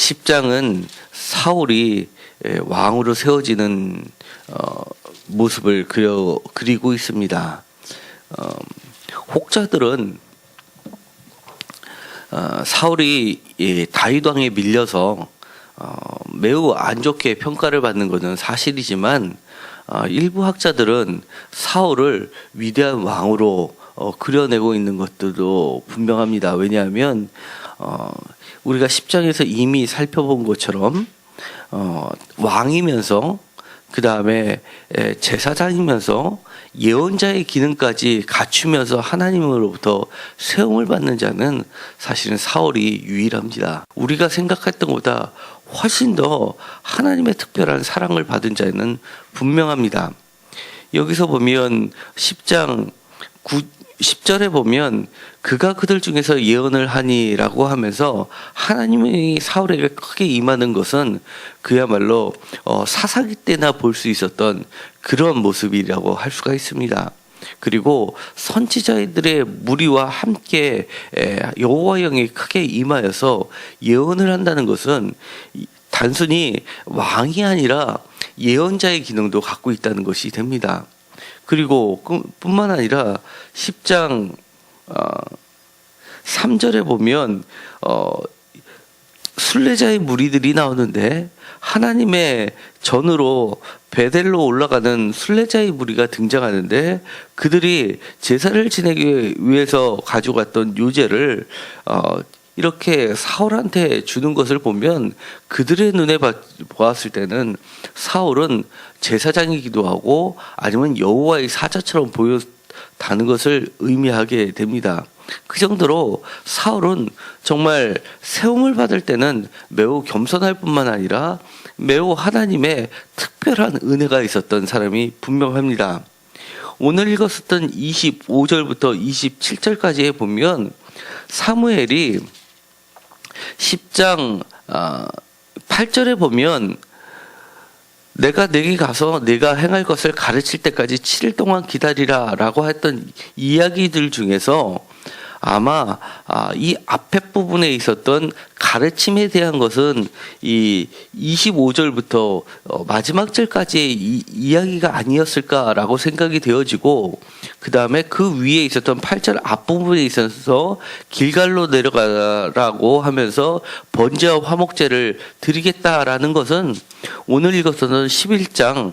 10장은 사울이 왕으로 세워지는 모습을 그리고 있습니다. 혹자들은 사울이 다윗 왕에 밀려서 매우 안 좋게 평가를 받는 것은 사실이지만 일부 학자들은 사울을 위대한 왕으로 그려내고 있는 것들도 분명합니다. 왜냐하면 우리가 10장에서 이미 살펴본 것처럼 왕이면서 그 다음에 제사장이면서 예언자의 기능까지 갖추면서 하나님으로부터 세움을 받는 자는 사실은 사울이 유일합니다. 우리가 생각했던 것보다 훨씬 더 하나님의 특별한 사랑을 받은 자는 분명합니다. 여기서 보면 10장 10절에 보면 그가 그들 중에서 예언을 하니라고 하면서 하나님이 사울에게 크게 임하는 것은 그야말로 사사기 때나 볼 수 있었던 그런 모습이라고 할 수가 있습니다. 그리고 선지자들의 무리와 함께 여호와 영이 크게 임하여서 예언을 한다는 것은 단순히 왕이 아니라 예언자의 기능도 갖고 있다는 것이 됩니다. 그리고 뿐만 아니라 10장 3절에 보면 순례자의 무리들이 나오는데 하나님의 전으로 베델로 올라가는 순례자의 무리가 등장하는데 그들이 제사를 지내기 위해서 가져갔던 요제를 이렇게 사울한테 주는 것을 보면 그들의 눈에 보았을 때는 사울은 제사장이기도 하고 아니면 여호와의 사자처럼 보였다는 것을 의미하게 됩니다. 그 정도로 사울은 정말 세움을 받을 때는 매우 겸손할 뿐만 아니라 매우 하나님의 특별한 은혜가 있었던 사람이 분명합니다. 오늘 읽었었던 25절부터 27절까지에 보면 사무엘이 10장 8절에 보면 내가 내게 가서 내가 행할 것을 가르칠 때까지 7일 동안 기다리라 라고 했던 이야기들 중에서 아마 이 앞에 부분에 있었던 가르침에 대한 것은 이 25절부터 마지막 절까지의 이야기가 아니었을까라고 생각이 되어지고 그 다음에 그 위에 있었던 8절 앞부분에 있어서 길갈로 내려가라고 하면서 번제와 화목제를 드리겠다라는 것은 오늘 읽었던 11장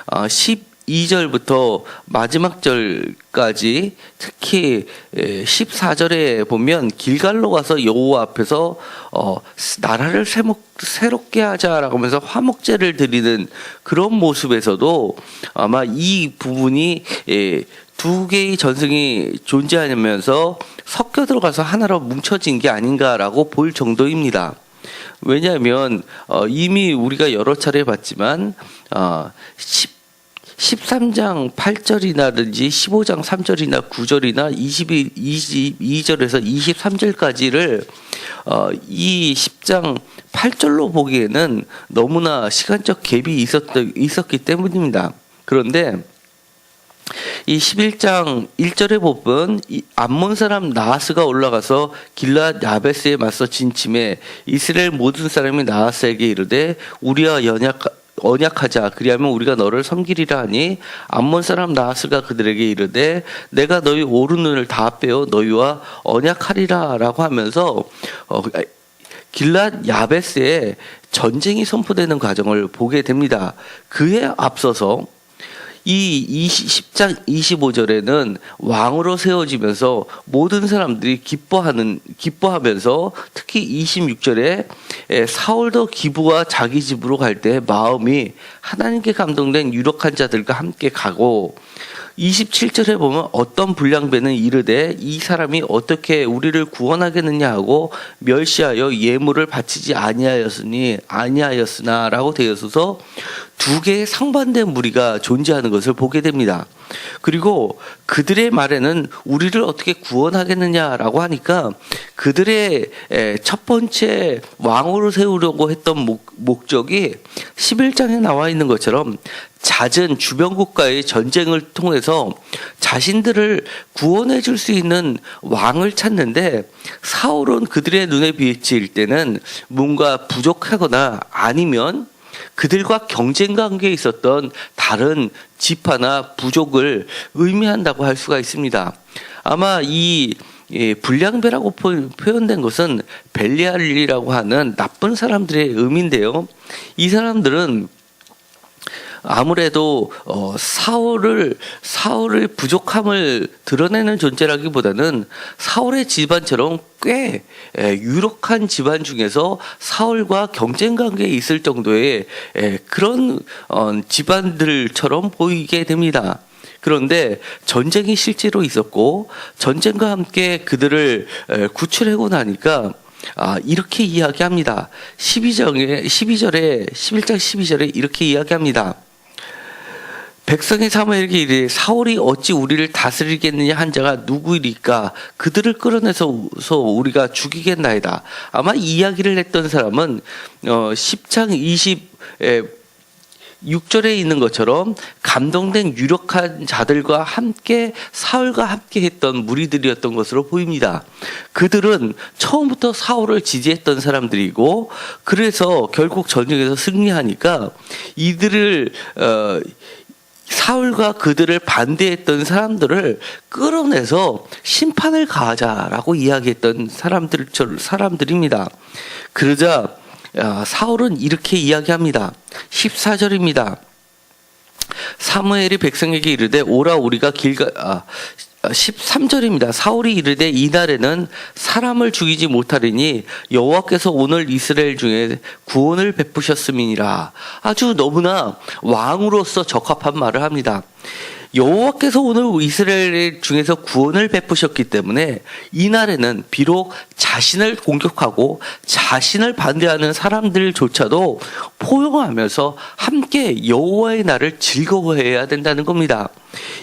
12절부터 마지막 절까지 특히 14절에 보면 길갈로 가서 여호와 앞에서 나라를 새롭게 하자라고 하면서 화목제를 드리는 그런 모습에서도 아마 이 부분이 두 개의 전승이 존재하면서 섞여 들어가서 하나로 뭉쳐진 게 아닌가라고 볼 정도입니다. 왜냐하면 이미 우리가 여러 차례 봤지만 13장 8절이나든지 15장 3절이나 9절이나 22절에서 23절까지를 이 10장 8절로 보기에는 너무나 시간적 갭이 있었기 때문입니다. 그런데 이 11장 1절에 보면 암몬 사람 나하스가 올라가서 길앗 야베스에 맞서 진침해 이스라엘 모든 사람이 나하스에게 이르되 우리와 언약하자 그리하면 우리가 너를 섬기리라 하니 암몬 사람 나하스가 그들에게 이르되 내가 너희 오른 눈을 다 빼어 너희와 언약하리라 라고 하면서 길앗 야베스에 전쟁이 선포되는 과정을 보게 됩니다. 그에 앞서서 이 10장 25절에는 왕으로 세워지면서 모든 사람들이 기뻐하면서 특히 26절에 사울도 기브와 자기 집으로 갈 때 마음이 하나님께 감동된 유력한 자들과 함께 가고 27절에 보면 어떤 불량배는 이르되 이 사람이 어떻게 우리를 구원하겠느냐 하고 멸시하여 예물을 바치지 아니하였으나 라고 되어 있어서 두 개의 상반된 무리가 존재하는 것을 보게 됩니다. 그리고 그들의 말에는 우리를 어떻게 구원하겠느냐라고 하니까 그들의 첫 번째 왕으로 세우려고 했던 목적이 11장에 나와 있는 것처럼 잦은 주변 국가의 전쟁을 통해서 자신들을 구원해 줄 수 있는 왕을 찾는데, 사울은 그들의 눈에 비칠 때는 뭔가 부족하거나 아니면 그들과 경쟁 관계에 있었던 다른 지파나 부족을 의미한다고 할 수가 있습니다. 아마 이 불량배라고 표현된 것은 벨리알이라고 하는 나쁜 사람들의 의미인데요. 이 사람들은 아무래도 사울을 부족함을 드러내는 존재라기보다는 사울의 집안처럼 꽤 유력한 집안 중에서 사울과 경쟁 관계에 있을 정도의 그런 집안들처럼 보이게 됩니다. 그런데 전쟁이 실제로 있었고 전쟁과 함께 그들을 구출하고 나니까 이렇게 이야기합니다. 11장 12절에 이렇게 이야기합니다. 백성이 사무엘에게 이르되 사울이 어찌 우리를 다스리겠느냐 한 자가 누구이리까? 그들을 끌어내서 우리가 죽이겠나이다. 아마 이 이야기를 했던 사람은 10장 26절에 있는 것처럼 감동된 유력한 자들과 함께 사울과 함께 했던 무리들이었던 것으로 보입니다. 그들은 처음부터 사울을 지지했던 사람들이고, 그래서 결국 전쟁에서 승리하니까 이들을 사울과 그들을 반대했던 사람들을 끌어내서 심판을 가하자라고 이야기했던 사람들입니다. 그러자 사울은 이렇게 이야기합니다. 14절입니다. 사무엘이 백성에게 이르되 오라 우리가 13절입니다. 사울이 이르되 이날에는 사람을 죽이지 못하리니 여호와께서 오늘 이스라엘 중에 구원을 베푸셨음이니라. 아주 너무나 왕으로서 적합한 말을 합니다. 여호와께서 오늘 이스라엘 중에서 구원을 베푸셨기 때문에 이날에는 비록 자신을 공격하고 자신을 반대하는 사람들조차도 포용하면서 함께 여호와의 날을 즐거워해야 된다는 겁니다.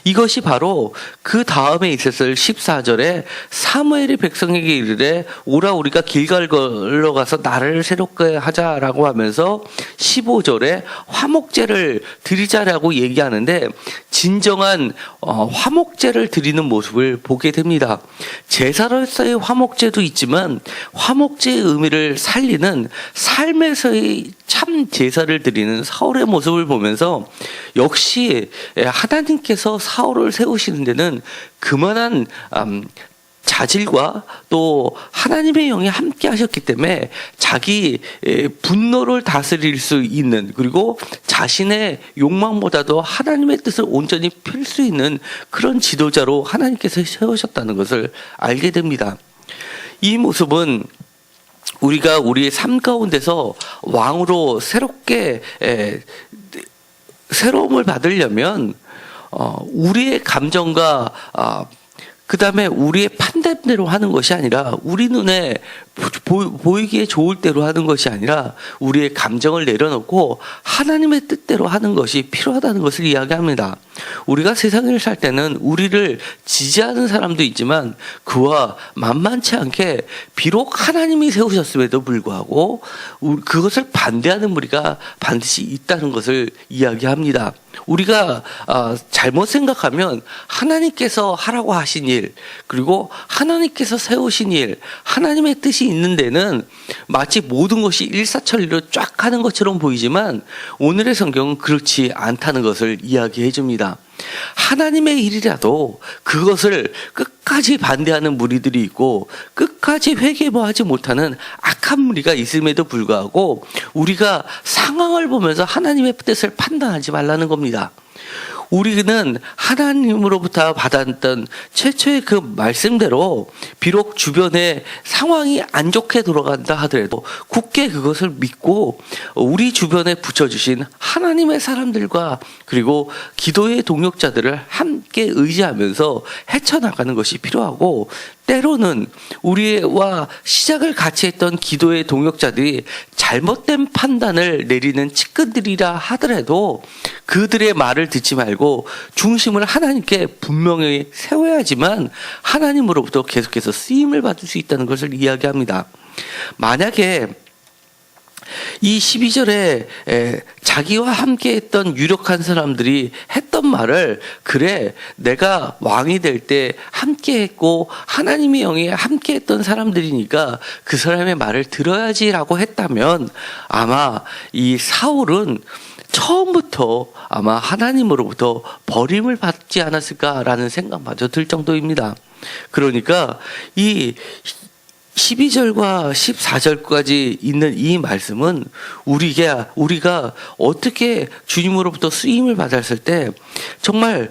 이것이 바로 그 다음에 있었을 14절에 사무엘이 백성에게 이르되 오라 우리가 길갈로 가서 나를 새롭게 하자라고 하면서 15절에 화목제를 드리자라고 얘기하는데, 진정한 화목제를 드리는 모습을 보게 됩니다. 제사로서의 화목제도 있지만 화목제의 의미를 살리는 삶에서의 참 제사를 드리는 사울의 모습을 보면서 역시 하나님께서 사울을 세우시는 데는 그만한 자질과 또 하나님의 영이 함께 하셨기 때문에 자기 분노를 다스릴 수 있는, 그리고 자신의 욕망보다도 하나님의 뜻을 온전히 펼 수 있는 그런 지도자로 하나님께서 세우셨다는 것을 알게 됩니다. 이 모습은 우리가 우리의 삶 가운데서 왕으로 새롭게 새로움을 받으려면 우리의 감정과 그 다음에 우리의 판단대로 하는 것이 아니라, 우리 눈에 보이기에 좋을 대로 하는 것이 아니라 우리의 감정을 내려놓고 하나님의 뜻대로 하는 것이 필요하다는 것을 이야기합니다. 우리가 세상을 살 때는 우리를 지지하는 사람도 있지만 그와 만만치 않게 비록 하나님이 세우셨음에도 불구하고 그것을 반대하는 무리가 반드시 있다는 것을 이야기합니다. 우리가 잘못 생각하면 하나님께서 하라고 하신 일, 그리고 하나님께서 세우신 일, 하나님의 뜻이 있는 데는 마치 모든 것이 일사천리로 쫙 하는 것처럼 보이지만 오늘의 성경은 그렇지 않다는 것을 이야기해 줍니다. 하나님의 일이라도 그것을 끝까지 반대하는 무리들이 있고 끝까지 회개도 하지 못하는 악한 무리가 있음에도 불구하고 우리가 상황을 보면서 하나님의 뜻을 판단하지 말라는 겁니다. 우리는 하나님으로부터 받았던 최초의 그 말씀대로 비록 주변의 상황이 안 좋게 돌아간다 하더라도 굳게 그것을 믿고 우리 주변에 붙여주신 하나님의 사람들과 그리고 기도의 동역자들을 함께 의지하면서 헤쳐나가는 것이 필요하고, 때로는 우리와 시작을 같이 했던 기도의 동역자들이 잘못된 판단을 내리는 측근들이라 하더라도 그들의 말을 듣지 말고 중심을 하나님께 분명히 세워야지만 하나님으로부터 계속해서 쓰임을 받을 수 있다는 것을 이야기합니다. 만약에 이 12절에 자기와 함께 했던 유력한 사람들이 했던 말을, 그래 내가 왕이 될 때 함께 했고 하나님의 영이 함께 했던 사람들이니까 그 사람의 말을 들어야지라고 했다면 아마 이 사울은 처음부터 아마 하나님으로부터 버림을 받지 않았을까라는 생각마저 들 정도입니다. 그러니까 이 12절과 14절까지 있는 이 말씀은 우리가 어떻게 주님으로부터 쓰임을 받았을 때 정말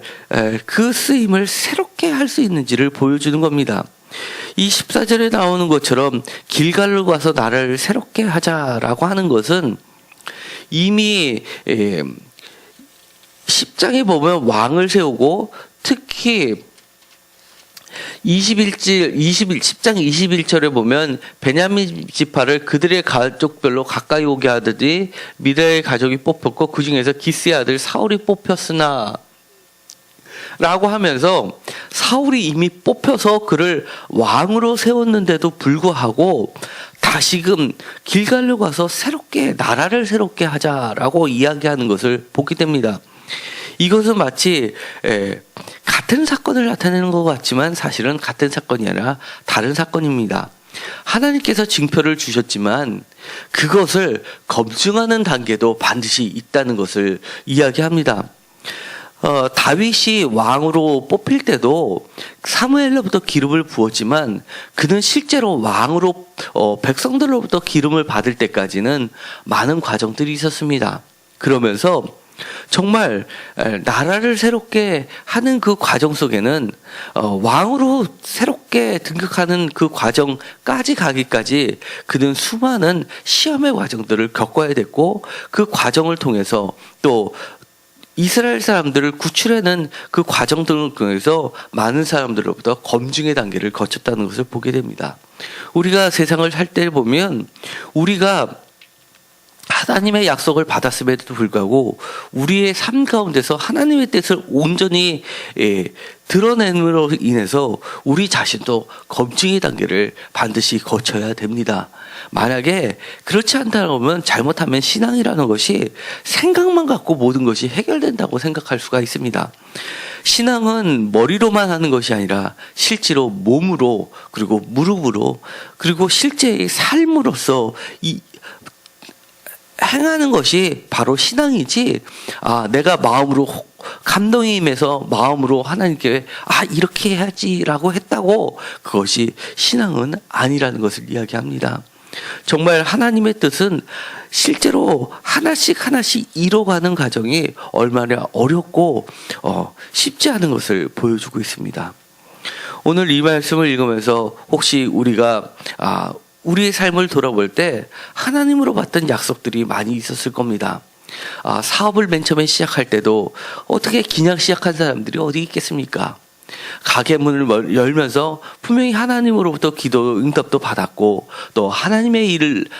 그 쓰임을 새롭게 할 수 있는지를 보여주는 겁니다. 이 14절에 나오는 것처럼 길갈로 가서 나라를 새롭게 하자라고 하는 것은 이미 10장에 보면 왕을 세우고 특히 10장 21절에 보면 베냐민 지파를 그들의 가족별로 가까이 오게 하듯이 미다의 가족이 뽑혔고 그 중에서 기스의 아들 사울이 뽑혔으나 라고 하면서 사울이 이미 뽑혀서 그를 왕으로 세웠는데도 불구하고 다시금 길갈로 가서 나라를 새롭게 하자라고 이야기하는 것을 보게 됩니다. 이것은 마치 같은 사건을 나타내는 것 같지만 사실은 같은 사건이 아니라 다른 사건입니다. 하나님께서 징표를 주셨지만 그것을 검증하는 단계도 반드시 있다는 것을 이야기합니다. 다윗이 왕으로 뽑힐 때도 사무엘로부터 기름을 부었지만 그는 실제로 왕으로 백성들로부터 기름을 받을 때까지는 많은 과정들이 있었습니다. 그러면서 정말 나라를 새롭게 하는 그 과정 속에는 왕으로 새롭게 등극하는 그 과정까지 가기까지 그는 수많은 시험의 과정들을 겪어야 됐고 그 과정을 통해서 또 이스라엘 사람들을 구출해낸 그 과정들을 통해서 많은 사람들로부터 검증의 단계를 거쳤다는 것을 보게 됩니다. 우리가 세상을 살 때 보면 우리가 하나님의 약속을 받았음에도 불구하고 우리의 삶 가운데서 하나님의 뜻을 온전히 드러냄으로 인해서 우리 자신도 검증의 단계를 반드시 거쳐야 됩니다. 만약에 그렇지 않다면 잘못하면 신앙이라는 것이 생각만 갖고 모든 것이 해결된다고 생각할 수가 있습니다. 신앙은 머리로만 하는 것이 아니라 실제로 몸으로 그리고 무릎으로 그리고 실제의 삶으로서 행하는 것이 바로 신앙이지, 내가 마음으로 감동이 임해서 마음으로 하나님께 이렇게 해야지라고 했다고 그것이 신앙은 아니라는 것을 이야기합니다. 정말 하나님의 뜻은 실제로 하나씩 이뤄가는 과정이 얼마나 어렵고 쉽지 않은 것을 보여주고 있습니다. 오늘 이 말씀을 읽으면서 혹시 우리가 우리의 삶을 돌아볼 때 하나님으로 받던 약속들이 많이 있었을 겁니다. 사업을 맨 처음에 시작할 때도 어떻게 그냥 시작한 사람들이 어디 있겠습니까? 가게 문을 열면서 분명히 하나님으로부터 기도 응답도 받았고 또 하나님에게도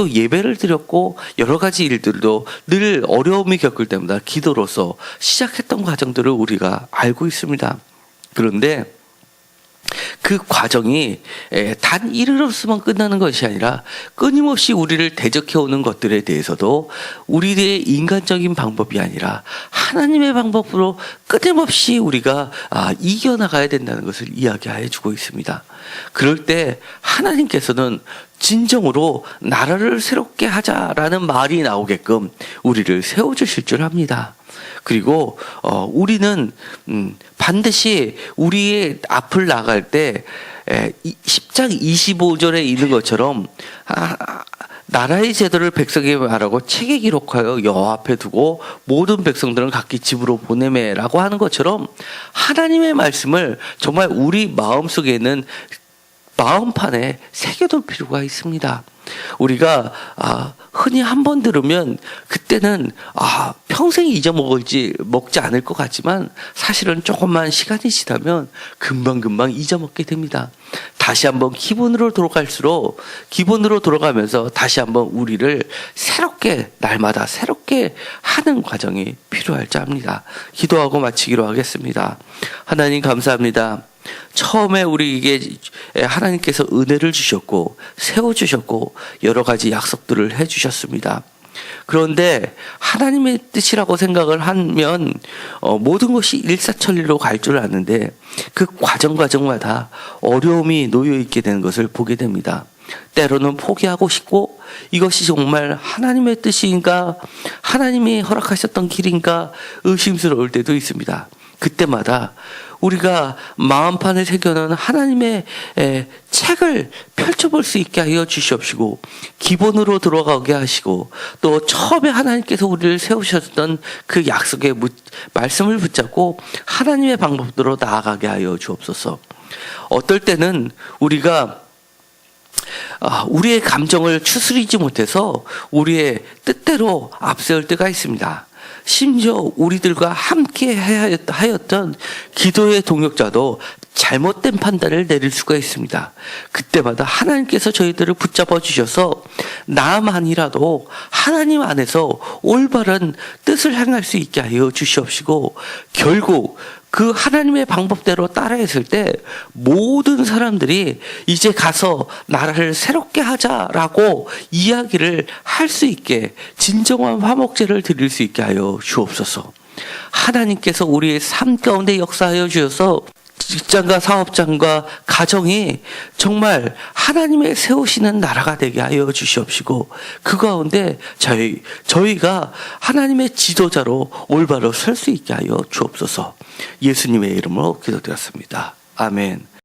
예배를 드렸고 여러 가지 일들도 늘 어려움이 겪을 때마다 기도로서 시작했던 과정들을 우리가 알고 있습니다. 그런데 그 과정이 단 이르로서만 끝나는 것이 아니라 끊임없이 우리를 대적해오는 것들에 대해서도 우리의 인간적인 방법이 아니라 하나님의 방법으로 끊임없이 우리가 이겨나가야 된다는 것을 이야기해 주고 있습니다. 그럴 때 하나님께서는 진정으로 나라를 새롭게 하자라는 말이 나오게끔 우리를 세워주실 줄 압니다. 그리고 우리는 반드시 우리의 앞을 나갈 때 10장 25절에 있는 것처럼 나라의 제도를 백성에게 말하고 책에 기록하여 여호와 앞에 두고 모든 백성들은 각기 집으로 보내매라고 하는 것처럼 하나님의 말씀을 정말 우리 마음속에 있는 마음판에 새겨둘 필요가 있습니다. 우리가 흔히 한 번 들으면 그때는 평생 먹지 않을 것 같지만 사실은 조금만 시간이 지나면 금방 잊어먹게 됩니다. 다시 한번 기본으로 돌아가면서 다시 한번 우리를 날마다 새롭게 하는 과정이 필요할 줄 압니다. 기도하고 마치기로 하겠습니다. 하나님 감사합니다. 처음에 우리에게 하나님께서 은혜를 주셨고 세워주셨고 여러 가지 약속들을 해주셨습니다. 그런데 하나님의 뜻이라고 생각을 하면 모든 것이 일사천리로 갈 줄 아는데 그 과정마다 어려움이 놓여 있게 되는 것을 보게 됩니다. 때로는 포기하고 싶고 이것이 정말 하나님의 뜻인가 하나님이 허락하셨던 길인가 의심스러울 때도 있습니다. 그때마다 우리가 마음판에 새겨놓은 하나님의 책을 펼쳐볼 수 있게 하여 주시옵시고 기본으로 들어가게 하시고 또 처음에 하나님께서 우리를 세우셨던 그 약속의 말씀을 붙잡고 하나님의 방법대로 나아가게 하여 주옵소서. 어떨 때는 우리가 우리의 감정을 추스리지 못해서 우리의 뜻대로 앞세울 때가 있습니다. 심지어 우리들과 함께 하였던 기도의 동역자도 잘못된 판단을 내릴 수가 있습니다. 그때마다 하나님께서 저희들을 붙잡아 주셔서 나만이라도 하나님 안에서 올바른 뜻을 행할 수 있게 하여 주시옵시고 결국 그 하나님의 방법대로 따라했을 때 모든 사람들이 이제 가서 나라를 새롭게 하자라고 이야기를 할 수 있게 진정한 화목제를 드릴 수 있게 하여 주옵소서. 하나님께서 우리의 삶 가운데 역사하여 주셔서 직장과 사업장과 가정이 정말 하나님의 세우시는 나라가 되게 하여 주시옵시고 그 가운데 저희가 하나님의 지도자로 올바로 설 수 있게 하여 주옵소서. 예수님의 이름으로 기도드렸습니다. 아멘.